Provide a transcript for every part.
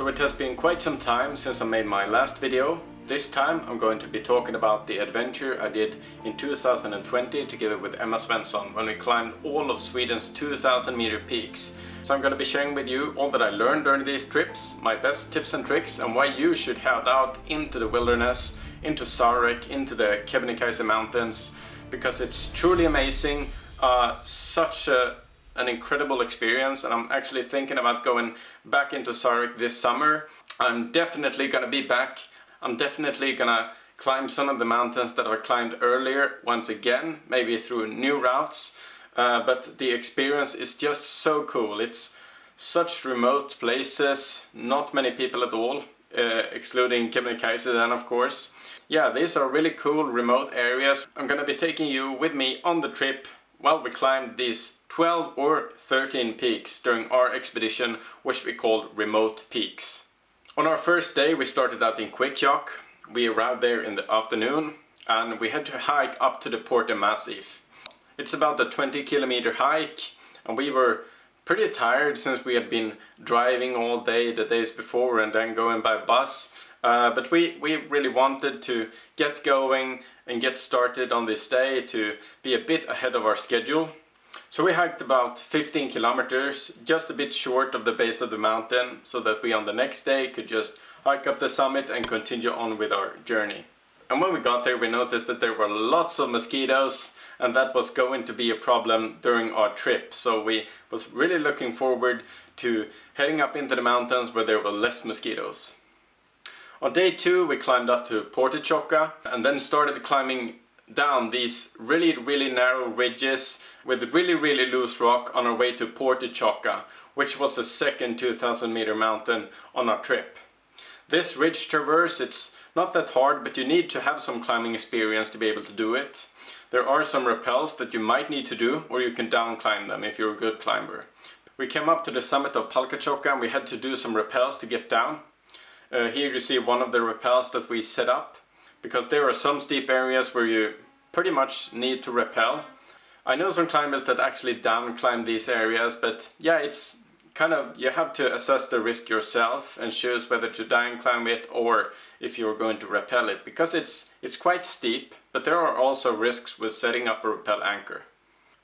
it has been quite some time since I made my last video. This time I'm going to be talking about the adventure I did in 2020 together with Emma Svensson when we climbed all of Sweden's 2000 meter peaks. So I'm going to be sharing with you all that I learned during these trips, my best tips and tricks, and why you should head out into the wilderness, into Sarek, into the Kebnekaise mountains, because it's truly amazing, an incredible experience, and I'm actually thinking about going back into Sarek this summer. I'm definitely gonna be back. I'm definitely gonna climb some of the mountains that I climbed earlier once again, maybe through new routes, but the experience is just so cool. It's such remote places, not many people at all, excluding Kebnekaise then of course. Yeah, these are really cool remote areas. I'm gonna be taking you with me on the trip while we climbed these 12 or 13 peaks during our expedition, which we called remote peaks. On our first day we started out in Pårtetjåhkka. We arrived there in the afternoon and we had to hike up to the Pårtetjåhkka. It's about a 20-kilometer hike, and we were pretty tired since we had been driving all day the days before and then going by bus. But we really wanted to get going and get started on this day to be a bit ahead of our schedule. So we hiked about 15 kilometers, just a bit short of the base of the mountain, so that we on the next day could just hike up the summit and continue on with our journey. And when we got there we noticed that there were lots of mosquitoes, and that was going to be a problem during our trip. So we was really looking forward to heading up into the mountains where there were less mosquitoes. On day 2 we climbed up to Pårtetjåhkka and then started climbing down these really narrow ridges with really loose rock on our way to Pårtetjåhkka, which was the second 2000 meter mountain on our trip. This ridge traverse, it's not that hard, but you need to have some climbing experience to be able to do it. There are some rappels that you might need to do, or you can down climb them if you're a good climber. We came up to the summit of Pårtetjåhkka and we had to do some rappels to get down. Here you see one of the rappels that we set up, because there are some steep areas where you pretty much need to rappel. I know some climbers that actually down climb these areas, but yeah, it's kind of, you have to assess the risk yourself and choose whether to down climb it or if you're going to rappel it, because it's quite steep, but there are also risks with setting up a rappel anchor.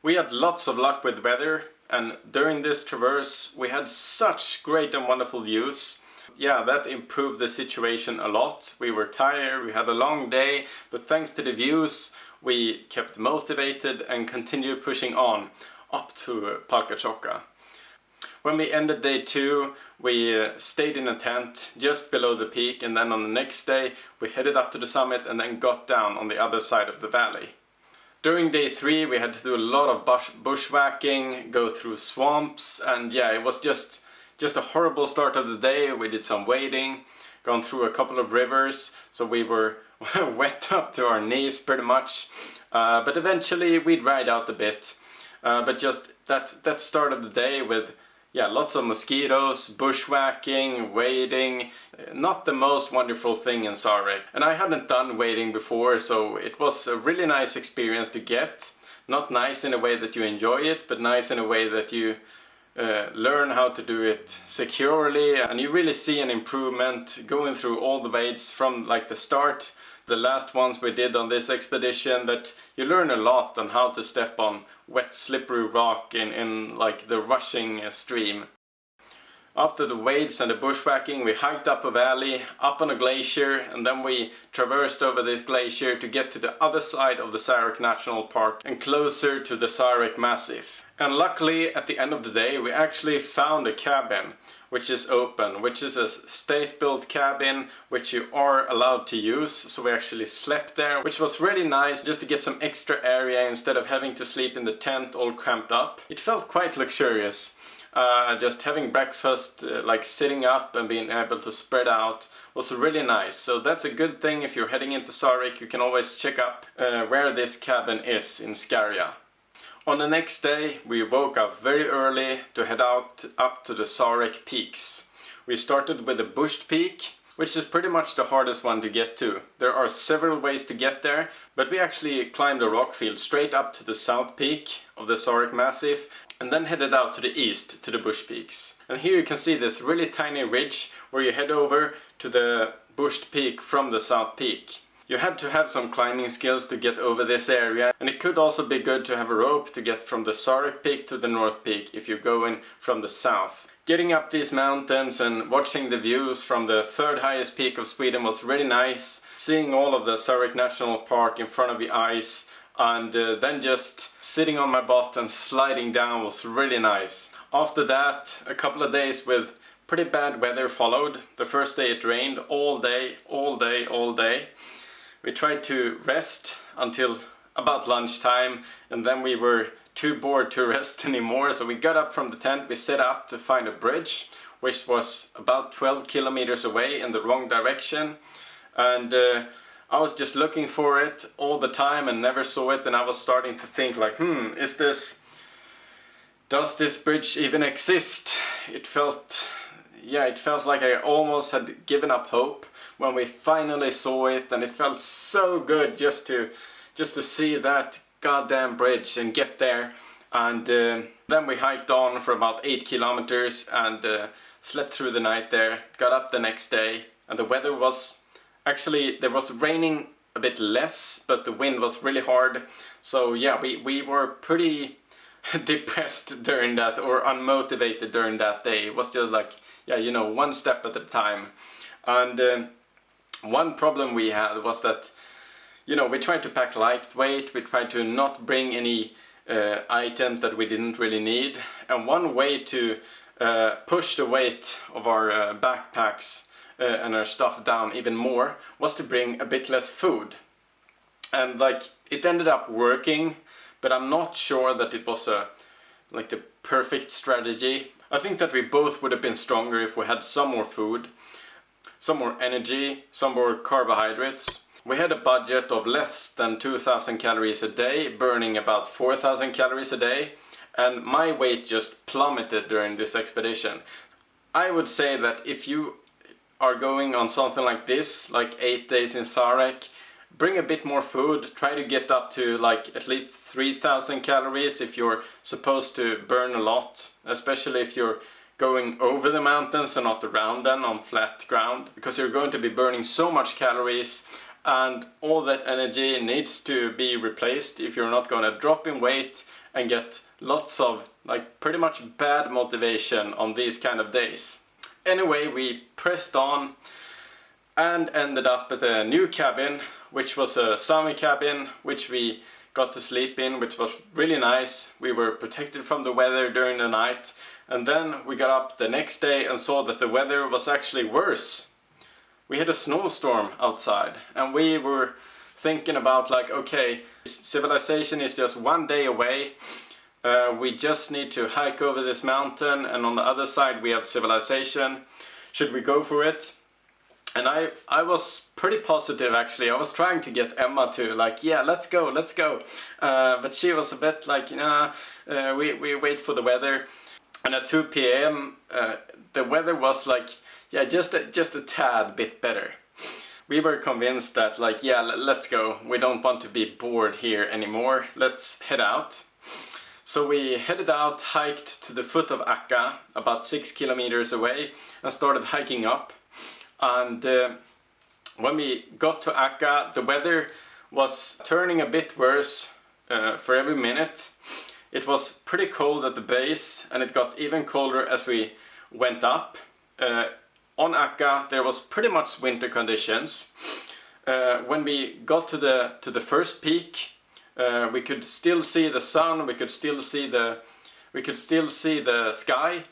We had lots of luck with weather, and during this traverse we had such great and wonderful views. Yeah, that improved the situation a lot. We were tired, we had a long day, but thanks to the views we kept motivated and continued pushing on up to Pårtetjåhkka. When we ended day 2 we stayed in a tent just below the peak, and then on the next day we headed up to the summit and then got down on the other side of the valley. During day 3 we had to do a lot of bushwhacking, go through swamps, and yeah, it was just a horrible start of the day. We did some wading, gone through a couple of rivers, so we were wet up to our knees pretty much. But eventually we dried out a bit. But just that start of the day with lots of mosquitoes, bushwhacking, wading, not the most wonderful thing in Sarek. And I hadn't done wading before, so it was a really nice experience to get. Not nice in a way that you enjoy it, but nice in a way that you learn how to do it securely, and you really see an improvement going through all the wades from like the start, the last ones we did on this expedition, that you learn a lot on how to step on wet slippery rock in like the rushing stream. After the wades and the bushwhacking we hiked up a valley, up on a glacier, and then we traversed over this glacier to get to the other side of the Sarek National Park and closer to the Sarek Massif. And luckily at the end of the day we actually found a cabin which is open, which is a state-built cabin which you are allowed to use. So we actually slept there, which was really nice, just to get some extra area instead of having to sleep in the tent all cramped up. It felt quite luxurious. Just having breakfast, like sitting up and being able to spread out, was really nice. So that's a good thing. If you're heading into Sarek, you can always check up where this cabin is in Skaria. On the next day we woke up very early to head out up to the Sarek peaks. We started with the Bushed peak, which is pretty much the hardest one to get to. There are several ways to get there, but we actually climbed a rock field straight up to the south peak of the Sarek Massif, and then headed out to the east to the bush peaks. And here you can see this really tiny ridge where you head over to the bushed peak from the south peak. You had to have some climbing skills to get over this area, and it could also be good to have a rope to get from the Sarek peak to the north peak if you're going from the south. Getting up these mountains and watching the views from the third highest peak of Sweden was really nice. Seeing all of the Sarek National Park in front of your eyes, and then just sitting on my butt and sliding down was really nice. After that, a couple of days with pretty bad weather followed. The first day it rained all day. We tried to rest until about lunchtime, and then we were too bored to rest anymore. So we got up from the tent, we set up to find a bridge, which was about 12 kilometers away in the wrong direction. And I was just looking for it all the time and never saw it, and I was starting to think like, does this bridge even exist? It felt like I almost had given up hope when we finally saw it, and it felt so good just to see that goddamn bridge and get there. And then we hiked on for about 8 kilometers and slept through the night there. Got up the next day, and the weather was actually, there was raining a bit less, but the wind was really hard. So yeah, we were pretty depressed during that, or unmotivated during that day. It was just like, yeah, you know, one step at a time. And one problem we had was that, you know, we tried to pack lightweight, we tried to not bring any items that we didn't really need. And one way to push the weight of our backpacks and our stuff down even more was to bring a bit less food. And like, it ended up working, but I'm not sure that it was like the perfect strategy. I think that we both would have been stronger if we had some more food, some more energy, some more carbohydrates. We had a budget of less than 2,000 calories a day, burning about 4,000 calories a day, and my weight just plummeted during this expedition. I would say that if you are going on something like this, like 8 days in Sarek, bring a bit more food, try to get up to like at least 3,000 calories if you're supposed to burn a lot, especially if you're going over the mountains and not around them on flat ground, because you're going to be burning so much calories, and all that energy needs to be replaced if you're not going to drop in weight and get lots of like pretty much bad motivation on these kind of days. Anyway, we pressed on and ended up at a new cabin, which was a Sami cabin, which we got to sleep in, which was really nice. We were protected from the weather during the night, and then we got up the next day and saw that the weather was actually worse. We had a snowstorm outside, and we were thinking about like, okay, civilization is just one day away. We just need to hike over this mountain, and on the other side we have civilization. Should we go for it? And I was pretty positive actually. I was trying to get Emma to like, yeah, let's go. But she was a bit like, nah, we wait for the weather. And at 2 p.m. The weather was like, yeah, just a tad bit better. We were convinced that like, yeah, let's go. We don't want to be bored here anymore. Let's head out. So we headed out, hiked to the foot of Ahkka, about 6 kilometers away, and started hiking up. And when we got to Ahkka, the weather was turning a bit worse for every minute. It was pretty cold at the base, and it got even colder as we went up. On Ahkka there was pretty much winter conditions. When we got to the first peak, we could still see the sun, we could still see the sky.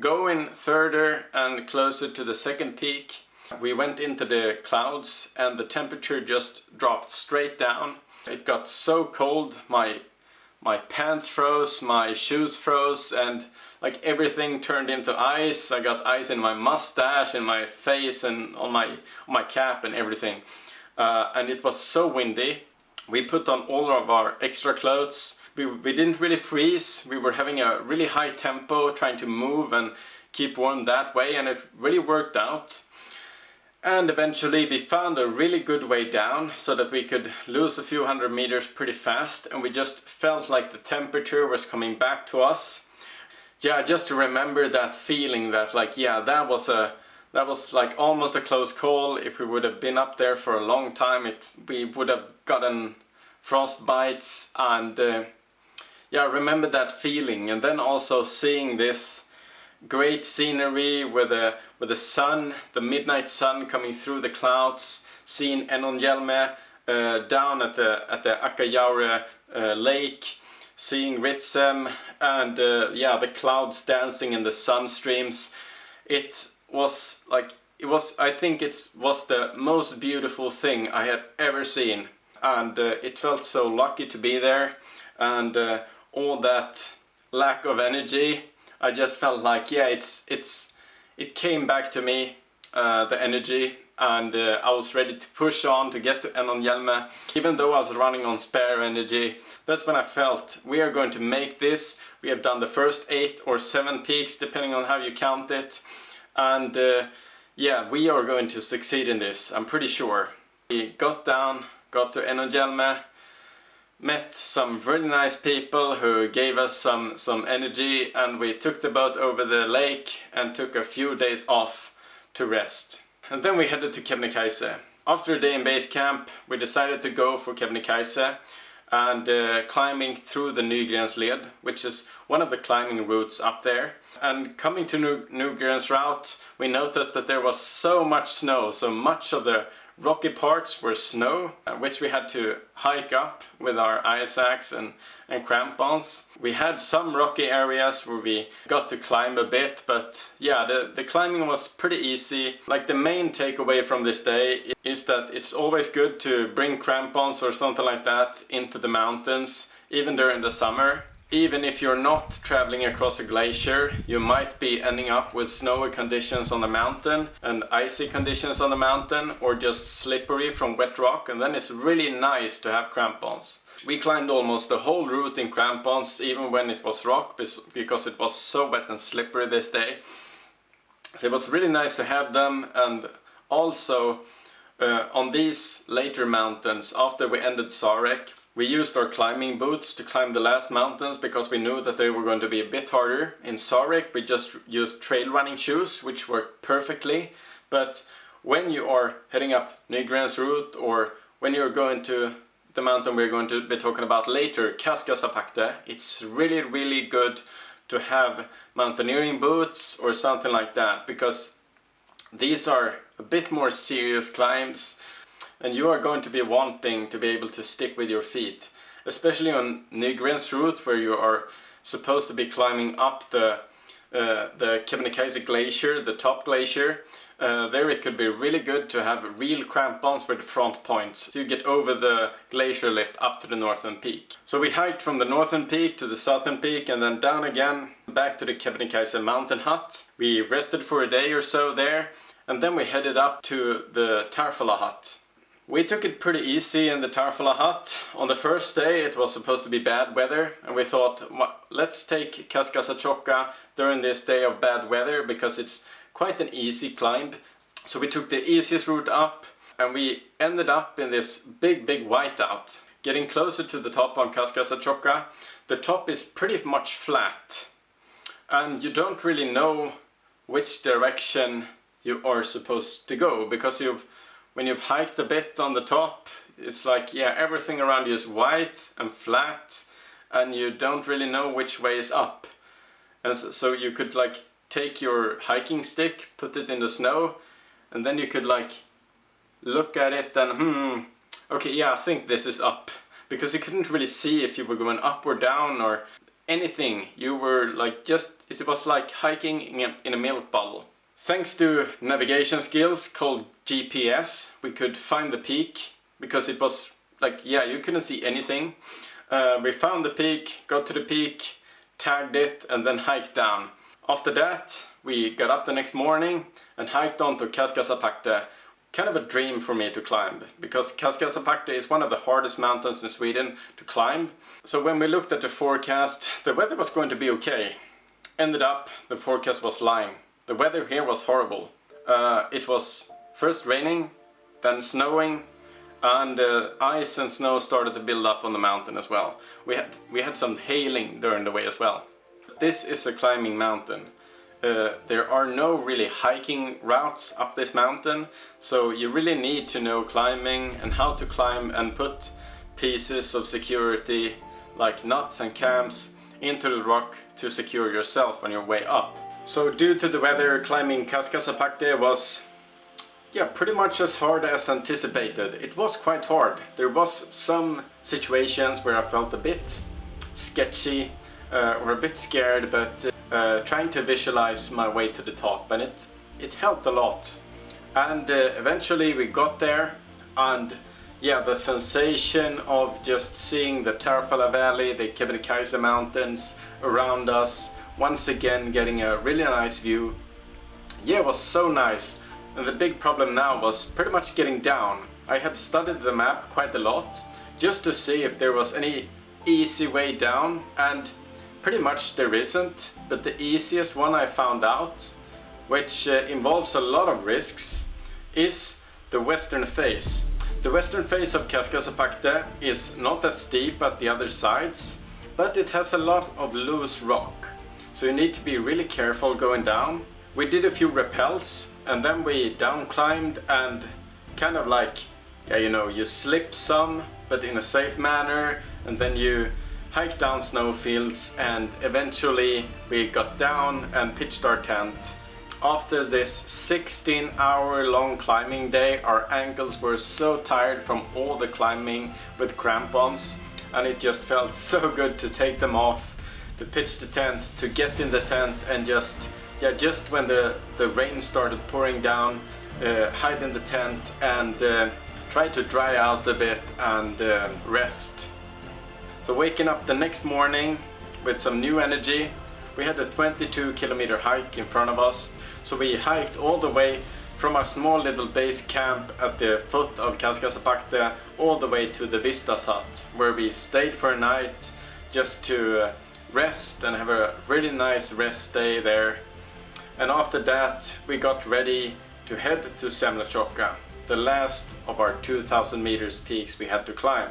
Going further and closer to the second peak, we went into the clouds, and the temperature just dropped straight down. It got so cold, my pants froze, my shoes froze, and like everything turned into ice. I got ice in my mustache, in my face, and on my cap and everything. And it was so windy. We put on all of our extra clothes. We didn't really freeze. We were having a really high tempo, trying to move and keep warm that way, and it really worked out. And eventually we found a really good way down so that we could lose a few hundred meters pretty fast, and we just felt like the temperature was coming back to us. Yeah, I just remember that feeling that like, yeah, that was like almost a close call. If we would have been up there for a long time, we would have gotten frost bites. And yeah, I remember that feeling. And then also seeing this great scenery with the sun, the midnight sun coming through the clouds, seeing Enonjelme down at the Ahkka lake, seeing Ritsem, and yeah, the clouds dancing in the sun streams. I think it was the most beautiful thing I had ever seen, and it felt so lucky to be there. And all that lack of energy, I just felt like, yeah, it came back to me, the energy, and I was ready to push on to get to Enonjelme. Even though I was running on spare energy, that's when I felt we are going to make this. We have done the first 8 or 7 peaks, depending on how you count it. And yeah, we are going to succeed in this, I'm pretty sure. We got down, got to Enonjelme, met some really nice people who gave us some energy, and we took the boat over the lake and took a few days off to rest. And then we headed to Kebnekaise. After a day in base camp, we decided to go for Kebnekaise and climbing through the Nygrensled, which is one of the climbing routes up there. And coming to Nygren's route, we noticed that there was so much snow, so much of the rocky parts were snow, which we had to hike up with our ice axe and crampons. We had some rocky areas where we got to climb a bit, but yeah, the climbing was pretty easy. Like, the main takeaway from this day is that it's always good to bring crampons or something like that into the mountains, even during the summer. Even if you're not traveling across a glacier, you might be ending up with snowy conditions on the mountain and icy conditions on the mountain, or just slippery from wet rock, and then it's really nice to have crampons. We climbed almost the whole route in crampons, even when it was rock, because it was so wet and slippery this day. So it was really nice to have them. And also on these later mountains, after we ended Sarek, we used our climbing boots to climb the last mountains because we knew that they were going to be a bit harder. In Sarek we just used trail running shoes, which worked perfectly. But when you are heading up Nygren's route, or when you're going to the mountain we're going to be talking about later, Kaskasapakte, it's really good to have mountaineering boots or something like that, because these are a bit more serious climbs, and you are going to be wanting to be able to stick with your feet, especially on Nygren's route, where you are supposed to be climbing up the Kebnekaise glacier, the top glacier. There it could be really good to have real crampons with front points, so you get over the glacier lip up to the northern peak. So we hiked from the northern peak to the southern peak, and then down again back to the Kebnekaise mountain hut. We rested for a day or so there, and then we headed up to the Tarfala hut. We took it pretty easy in the Tarfala hut. On the first day it was supposed to be bad weather, and we thought, well, let's take Kaskasatjåhkka during this day of bad weather, because it's quite an easy climb. So we took the easiest route up, and we ended up in this big whiteout. Getting closer to the top on Kaskasatjåhkka, the top is pretty much flat, and you don't really know which direction you are supposed to go, because when you've hiked a bit on the top, it's like, yeah, everything around you is white and flat, and you don't really know which way is up. And so you could like take your hiking stick, put it in the snow, and then you could like look at it and okay, yeah, I think this is up, because you couldn't really see if you were going up or down or anything. You were like, just, it was like hiking in a milk bottle. Thanks to navigation skills called GPS, we could find the peak, because it was like, yeah, you couldn't see anything. We found the peak, got to the peak, tagged it, and then hiked down. After that, we got up the next morning and hiked on to Kaskasapakte. Kind of a dream for me to climb, because Kaskasapakte is one of the hardest mountains in Sweden to climb. So when we looked at the forecast, the weather was going to be okay. Ended up, the forecast was lying. The weather here was horrible. It was first raining, then snowing, and ice and snow started to build up on the mountain as well. We had some hailing during the way as well. This is a climbing mountain. There are no really hiking routes up this mountain, so you really need to know climbing and how to climb and put pieces of security like nuts and cams into the rock to secure yourself on your way up. So due to the weather, climbing Kaskasapakte was pretty much as hard as anticipated. It was quite hard. There was some situations where I felt a bit sketchy or a bit scared, but trying to visualize my way to the top, and it helped a lot. And eventually we got there, and the sensation of just seeing the Tarfala Valley, the Kebnekaise mountains around us, once again getting a really nice view, it was so nice. And the big problem now was pretty much getting down. I had studied the map quite a lot just to see if there was any easy way down, and pretty much there isn't, but the easiest one I found out, which involves a lot of risks, is the western face. The western face of Kaskasapakte is not as steep as the other sides, but it has a lot of loose rock, so you need to be really careful going down. We did a few rappels, and then we down climbed, and kind of like, you slip some, but in a safe manner, and then you hike down snowfields, and eventually we got down and pitched our tent. After this 16-hour long climbing day, our ankles were so tired from all the climbing with crampons, and it just felt so good to take them off, to pitch the tent, to get in the tent, and just when the rain started pouring down, hide in the tent and try to dry out a bit and rest. So waking up the next morning with some new energy, we had a 22-kilometer hike in front of us. So we hiked all the way from our small little base camp at the foot of Kaskasapakte all the way to the Vistas hut, where we stayed for a night just to rest and have a really nice rest day there. And after that we got ready to head to Sielmatjåhkka, the last of our 2000 meters peaks we had to climb.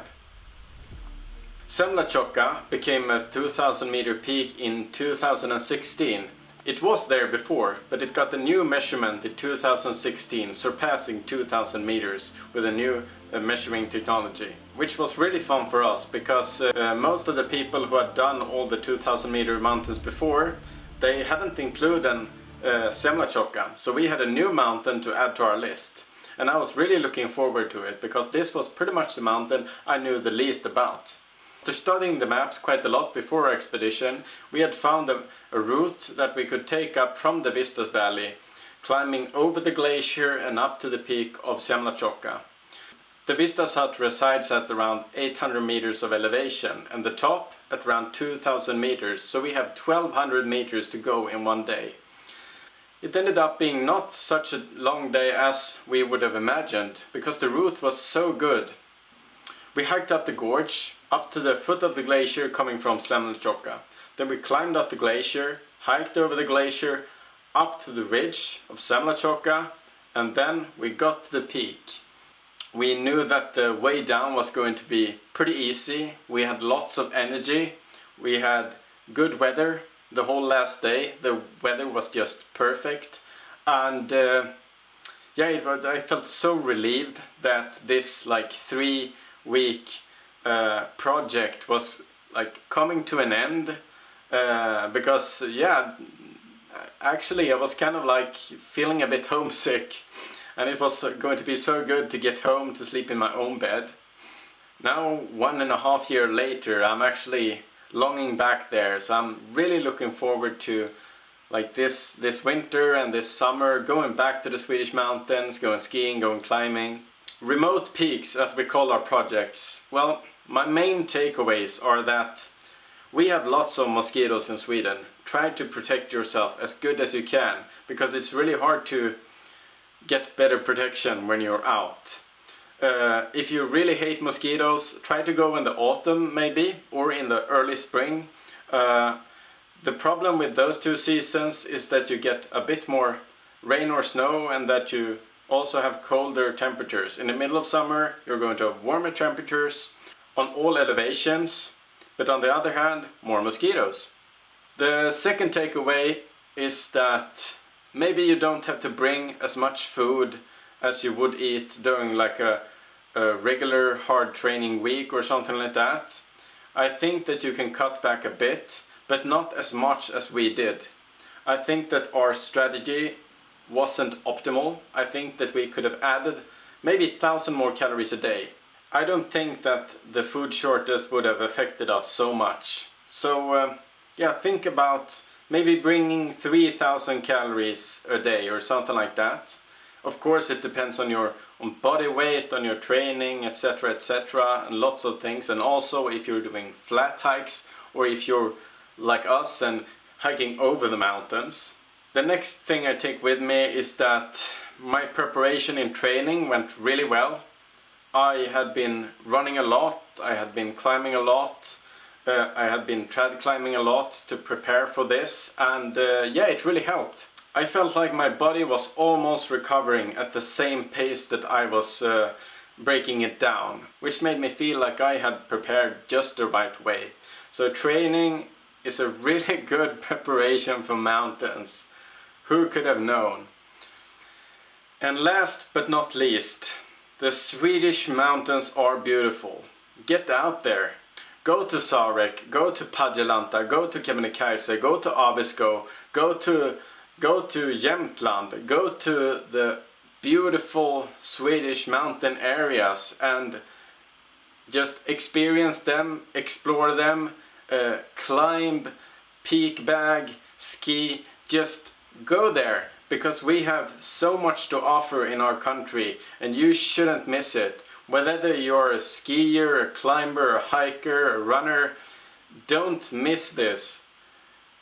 Sielmatjåhkka became a 2000 meter peak in 2016. It was there before, but it got a new measurement in 2016, surpassing 2000 meters with a new measuring technology, which was really fun for us, because most of the people who had done all the 2000 meter mountains before, they hadn't included Sielmatjåhkka, so we had a new mountain to add to our list. And I was really looking forward to it, because this was pretty much the mountain I knew the least about. After studying the maps quite a lot before our expedition, we had found a route that we could take up from the Vistas Valley, climbing over the glacier and up to the peak of Sielmatjåhkka. The Vistas hut resides at around 800 meters of elevation, and the top at around 2000 meters, so we have 1200 meters to go in one day. It ended up being not such a long day as we would have imagined, because the route was so good. We hiked up the gorge, up to the foot of the glacier coming from Sielmatjåhkka. Then we climbed up the glacier, hiked over the glacier, up to the ridge of Sielmatjåhkka, and then we got to the peak. We knew that the way down was going to be pretty easy. We had lots of energy. We had good weather the whole last day. The weather was just perfect. And I felt so relieved that this 3-week project was coming to an end, because actually I was kind of feeling a bit homesick, and it was going to be so good to get home to sleep in my own bed. Now 1.5 years later, I'm actually longing back there, so I'm really looking forward to this winter and this summer going back to the Swedish mountains, going skiing, going climbing. Remote peaks, as we call our projects. Well, my main takeaways are that we have lots of mosquitoes in Sweden. Try to protect yourself as good as you can, because it's really hard to get better protection when you're out. If you really hate mosquitoes, try to go in the autumn maybe, or in the early spring. The problem with those two seasons is that you get a bit more rain or snow, and that you also have colder temperatures. In the middle of summer you're going to have warmer temperatures on all elevations, but on the other hand, more mosquitoes. The second takeaway is that maybe you don't have to bring as much food as you would eat during like a regular hard training week or something like that. I think that you can cut back a bit, but not as much as we did. I think that our strategy wasn't optimal. I think that we could have added maybe 1,000 more calories a day. I don't think that the food shortage would have affected us so much. So yeah, think about maybe bringing 3,000 calories a day or something like that. Of course it depends on your body weight, on your training, etc, etc, and lots of things. And also if you're doing flat hikes or if you're like us and hiking over the mountains. The next thing I take with me is that my preparation in training went really well. I had been running a lot, I had been climbing a lot, I had been trad climbing a lot to prepare for this, and yeah, it really helped. I felt like my body was almost recovering at the same pace that I was breaking it down, which made me feel like I had prepared just the right way. So training is a really good preparation for mountains. Who could have known? And last but not least, the Swedish mountains are beautiful. Get out there. Go to Sarek, go to Pårtetjåhkka, go to Kebnekaise, go to Abisko, go to Jämtland, go to the beautiful Swedish mountain areas and just experience them, explore them, climb, peak bag, ski, just go there, because we have so much to offer in our country and you shouldn't miss it. Whether you're a skier, a climber, a hiker, a runner, don't miss this.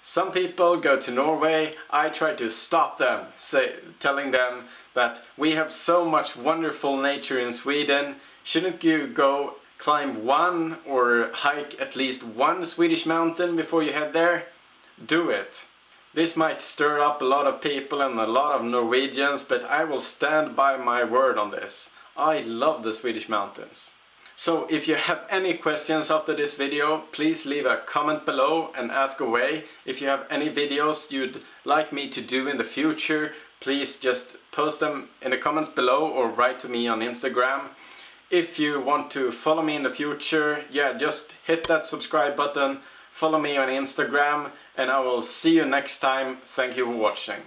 Some people go to Norway. I try to stop them, telling them that we have so much wonderful nature in Sweden. Shouldn't you go climb one or hike at least one Swedish mountain before you head there? Do it. This might stir up a lot of people and a lot of Norwegians, but I will stand by my word on this. I love the Swedish mountains. So if you have any questions after this video, please leave a comment below and ask away. If you have any videos you'd like me to do in the future, please just post them in the comments below or write to me on Instagram. If you want to follow me in the future, yeah, just hit that subscribe button, follow me on Instagram, and I will see you next time. Thank you for watching.